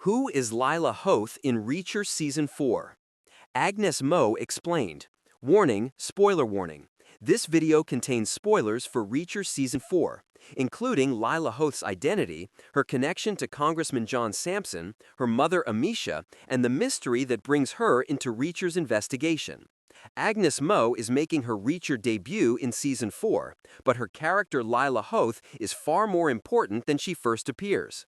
Who is Lila Hoth in Reacher Season 4? Agnez Mo explained. Warning, spoiler warning. This video contains spoilers for Reacher Season 4, including Lila Hoth's identity, her connection to Congressman John Sampson, her mother Amisha, and the mystery that brings her into Reacher's investigation. Agnez Mo is making her Reacher debut in Season 4, but her character Lila Hoth is far more important than she first appears.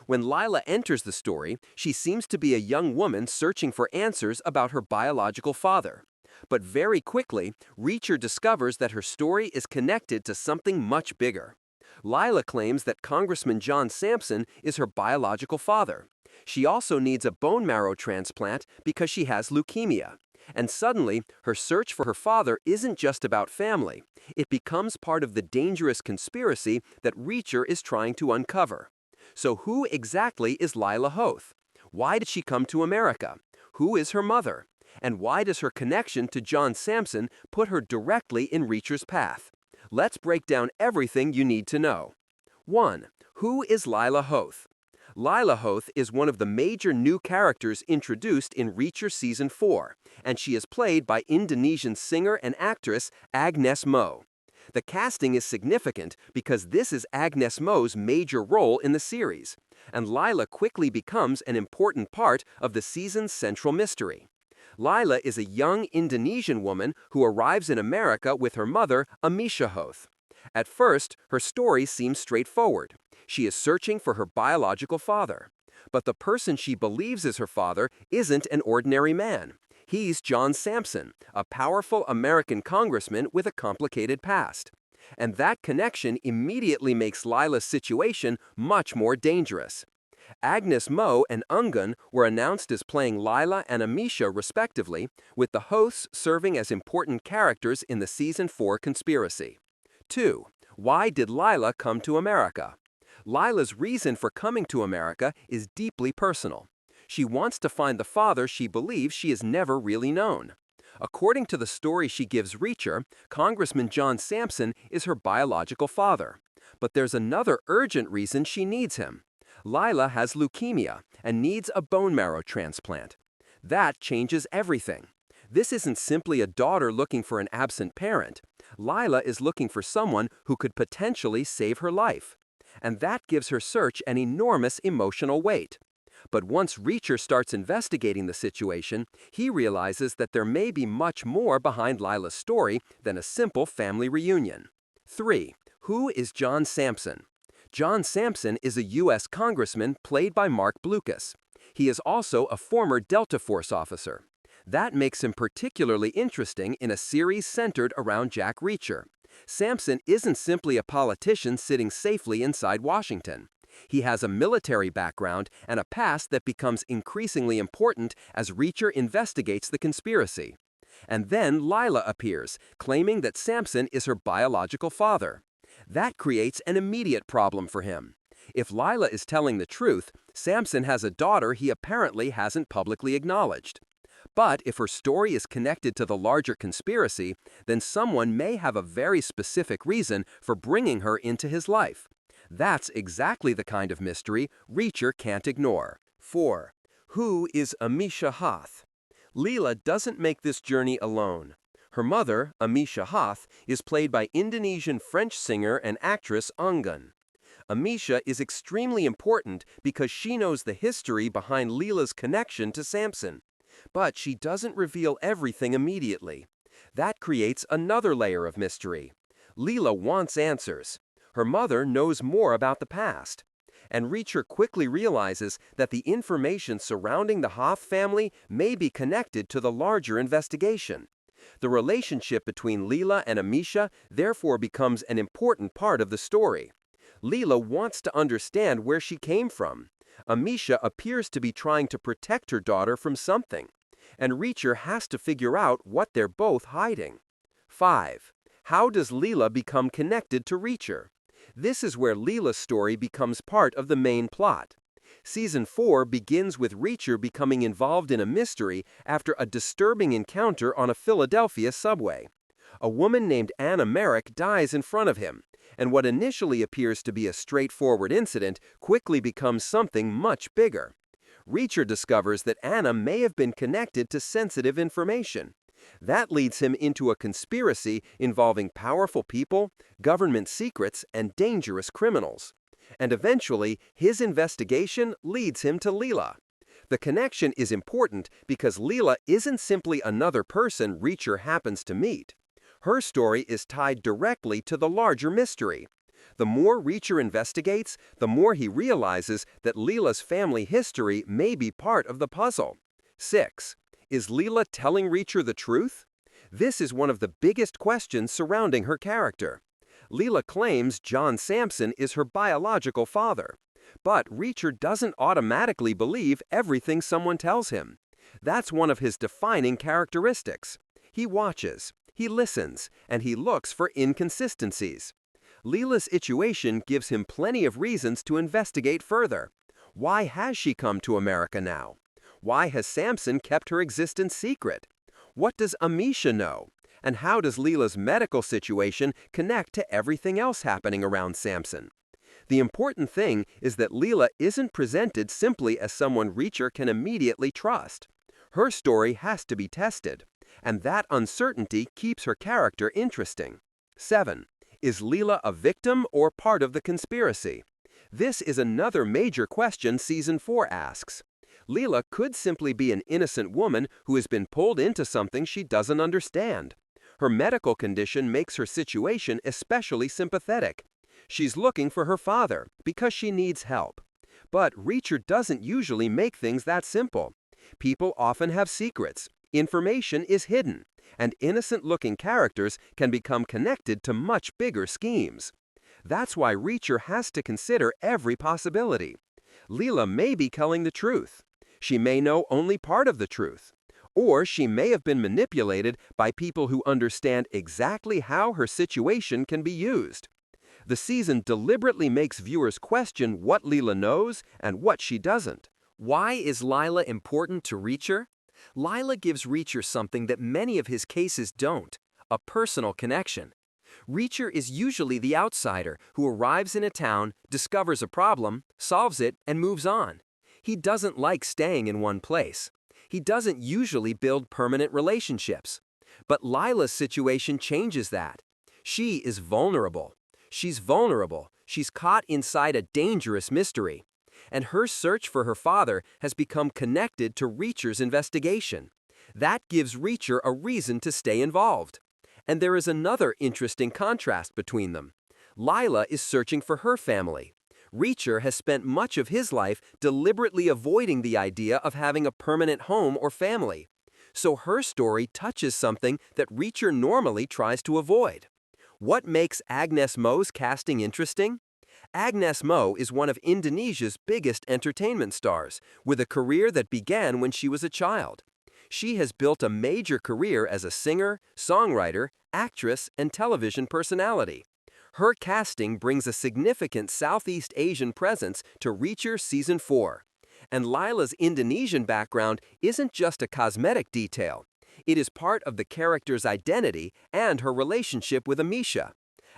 When Lila enters the story, she seems to be a young woman searching for answers about her biological father. But very quickly, Reacher discovers that her story is connected to something much bigger. Lila claims that Congressman John Sampson is her biological father. She also needs a bone marrow transplant because she has leukemia. And suddenly, her search for her father isn't just about family. It becomes part of the dangerous conspiracy that Reacher is trying to uncover. So who exactly is Lila Hoth? Why did she come to America? Who is her mother? And why does her connection to John Sampson put her directly in Reacher's path? Let's break down everything you need to know. 1. Who is Lila Hoth? Lila Hoth is one of the major new characters introduced in Reacher Season 4, and she is played by Indonesian singer and actress Agnez Mo. The casting is significant because this is Agnez Mo's major role in the series, and Lila quickly becomes an important part of the season's central mystery. Lila is a young Indonesian woman who arrives in America with her mother, Amisha Hoth. At first, her story seems straightforward. She is searching for her biological father. But the person she believes is her father isn't an ordinary man. He's John Sampson, a powerful American congressman with a complicated past. And that connection immediately makes Lila's situation much more dangerous. Agnez Mo and Unggun were announced as playing Lila and Amisha respectively, with the hosts serving as important characters in the Season 4 conspiracy. 2. Why did Lila come to America? Lila's reason for coming to America is deeply personal. She wants to find the father she believes she has never really known. According to the story she gives Reacher, Congressman John Sampson is her biological father. But there's another urgent reason she needs him. Lila has leukemia and needs a bone marrow transplant. That changes everything. This isn't simply a daughter looking for an absent parent. Lila is looking for someone who could potentially save her life. And that gives her search an enormous emotional weight. But once Reacher starts investigating the situation, he realizes that there may be much more behind Lila's story than a simple family reunion. 3. Who is John Sampson? John Sampson is a U.S. congressman played by Mark Blucas. He is also a former Delta Force officer. That makes him particularly interesting in a series centered around Jack Reacher. Sampson isn't simply a politician sitting safely inside Washington. He has a military background and a past that becomes increasingly important as Reacher investigates the conspiracy. And then Lila appears, claiming that Sampson is her biological father. That creates an immediate problem for him. If Lila is telling the truth, Sampson has a daughter he apparently hasn't publicly acknowledged. But if her story is connected to the larger conspiracy, then someone may have a very specific reason for bringing her into his life. That's exactly the kind of mystery Reacher can't ignore. 4. Who is Amisha Hoth? Lila doesn't make this journey alone. Her mother, Amisha Hoth, is played by Indonesian French singer and actress Unggun. Amisha is extremely important because she knows the history behind Lila's connection to Sampson. But she doesn't reveal everything immediately. That creates another layer of mystery. Lila wants answers. Her mother knows more about the past. And Reacher quickly realizes that the information surrounding the Hoth family may be connected to the larger investigation. The relationship between Lila and Amisha therefore becomes an important part of the story. Lila wants to understand where she came from. Amisha appears to be trying to protect her daughter from something. And Reacher has to figure out what they're both hiding. 5. How does Lila become connected to Reacher? This is where Lila's story becomes part of the main plot. Season 4 begins with Reacher becoming involved in a mystery after a disturbing encounter on a Philadelphia subway. A woman named Anna Merrick dies in front of him, and what initially appears to be a straightforward incident quickly becomes something much bigger. Reacher discovers that Anna may have been connected to sensitive information. That leads him into a conspiracy involving powerful people, government secrets, and dangerous criminals. And eventually, his investigation leads him to Lila. The connection is important because Lila isn't simply another person Reacher happens to meet. Her story is tied directly to the larger mystery. The more Reacher investigates, the more he realizes that Lila's family history may be part of the puzzle. 6. Is Lila telling Reacher the truth? This is one of the biggest questions surrounding her character. Lila claims John Sampson is her biological father. But Reacher doesn't automatically believe everything someone tells him. That's one of his defining characteristics. He watches, he listens, and he looks for inconsistencies. Lila's situation gives him plenty of reasons to investigate further. Why has she come to America now? Why has Sampson kept her existence secret? What does Amisha know? And how does Lila's medical situation connect to everything else happening around Sampson? The important thing is that Lila isn't presented simply as someone Reacher can immediately trust. Her story has to be tested, and that uncertainty keeps her character interesting. 7. Is Lila a victim or part of the conspiracy? This is another major question Season 4 asks. Lila could simply be an innocent woman who has been pulled into something she doesn't understand. Her medical condition makes her situation especially sympathetic. She's looking for her father because she needs help. But Reacher doesn't usually make things that simple. People often have secrets, information is hidden, and innocent-looking characters can become connected to much bigger schemes. That's why Reacher has to consider every possibility. Lila may be telling the truth. She may know only part of the truth. Or she may have been manipulated by people who understand exactly how her situation can be used. The season deliberately makes viewers question what Lila knows and what she doesn't. Why is Lila important to Reacher? Lila gives Reacher something that many of his cases don't: a personal connection. Reacher is usually the outsider who arrives in a town, discovers a problem, solves it, and moves on. He doesn't like staying in one place. He doesn't usually build permanent relationships. But Lila's situation changes that. She is vulnerable. She's vulnerable. She's caught inside a dangerous mystery. And her search for her father has become connected to Reacher's investigation. That gives Reacher a reason to stay involved. And there is another interesting contrast between them. Lila is searching for her family. Reacher has spent much of his life deliberately avoiding the idea of having a permanent home or family. So her story touches something that Reacher normally tries to avoid. What makes Agnez Mo's casting interesting? Agnez Mo is one of Indonesia's biggest entertainment stars, with a career that began when she was a child. She has built a major career as a singer, songwriter, actress, and television personality. Her casting brings a significant Southeast Asian presence to Reacher Season 4. And Lila's Indonesian background isn't just a cosmetic detail. It is part of the character's identity and her relationship with Amisha.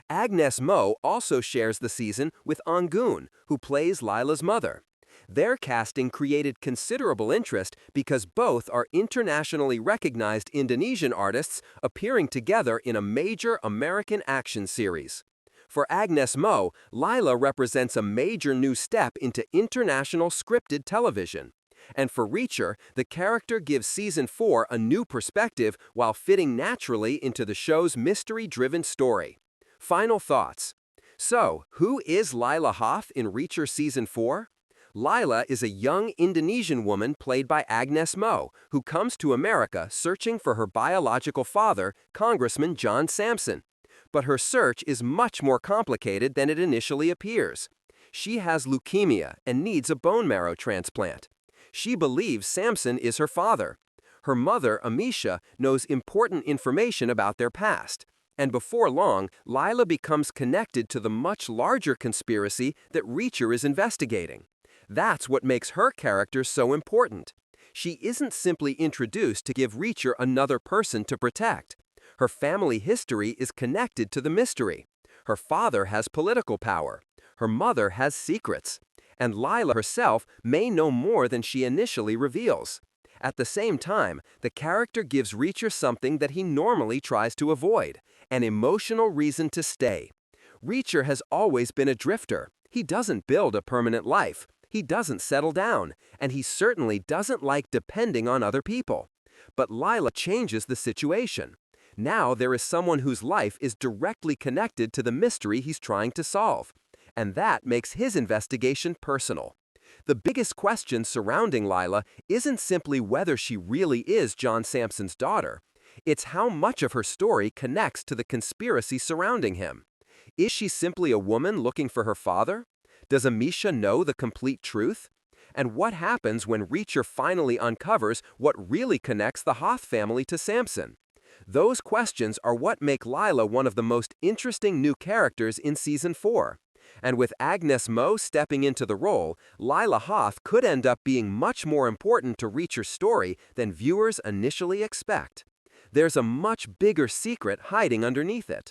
Agnez Mo also shares the season with Anggun, who plays Lila's mother. Their casting created considerable interest because both are internationally recognized Indonesian artists appearing together in a major American action series. For Agnez Mo, Lila represents a major new step into international scripted television. And for Reacher, the character gives Season 4 a new perspective while fitting naturally into the show's mystery-driven story. Final thoughts. So, who is Lila Hoth in Reacher Season 4? Lila is a young Indonesian woman played by Agnez Mo, who comes to America searching for her biological father, Congressman John Sampson. But her search is much more complicated than it initially appears. She has leukemia and needs a bone marrow transplant. She believes Sampson is her father. Her mother, Amisha, knows important information about their past. And before long, Lila becomes connected to the much larger conspiracy that Reacher is investigating. That's what makes her character so important. She isn't simply introduced to give Reacher another person to protect. Her family history is connected to the mystery. Her father has political power. Her mother has secrets. and Lila herself may know more than she initially reveals. At the same time, the character gives Reacher something that he normally tries to avoid: an emotional reason to stay. Reacher has always been a drifter. He doesn't build a permanent life. He doesn't settle down, and he certainly doesn't like depending on other people. But Lila changes the situation. Now there is someone whose life is directly connected to the mystery he's trying to solve, and that makes his investigation personal. The biggest question surrounding Lila isn't simply whether she really is John Sampson's daughter. It's how much of her story connects to the conspiracy surrounding him. Is she simply a woman looking for her father? Does Amisha know the complete truth? And what happens when Reacher finally uncovers what really connects the Hoth family to Sampson? Those questions are what make Lila one of the most interesting new characters in Season 4. And with Agnez Mo stepping into the role, Lila Hoth could end up being much more important to Reacher's story than viewers initially expect. There's a much bigger secret hiding underneath it.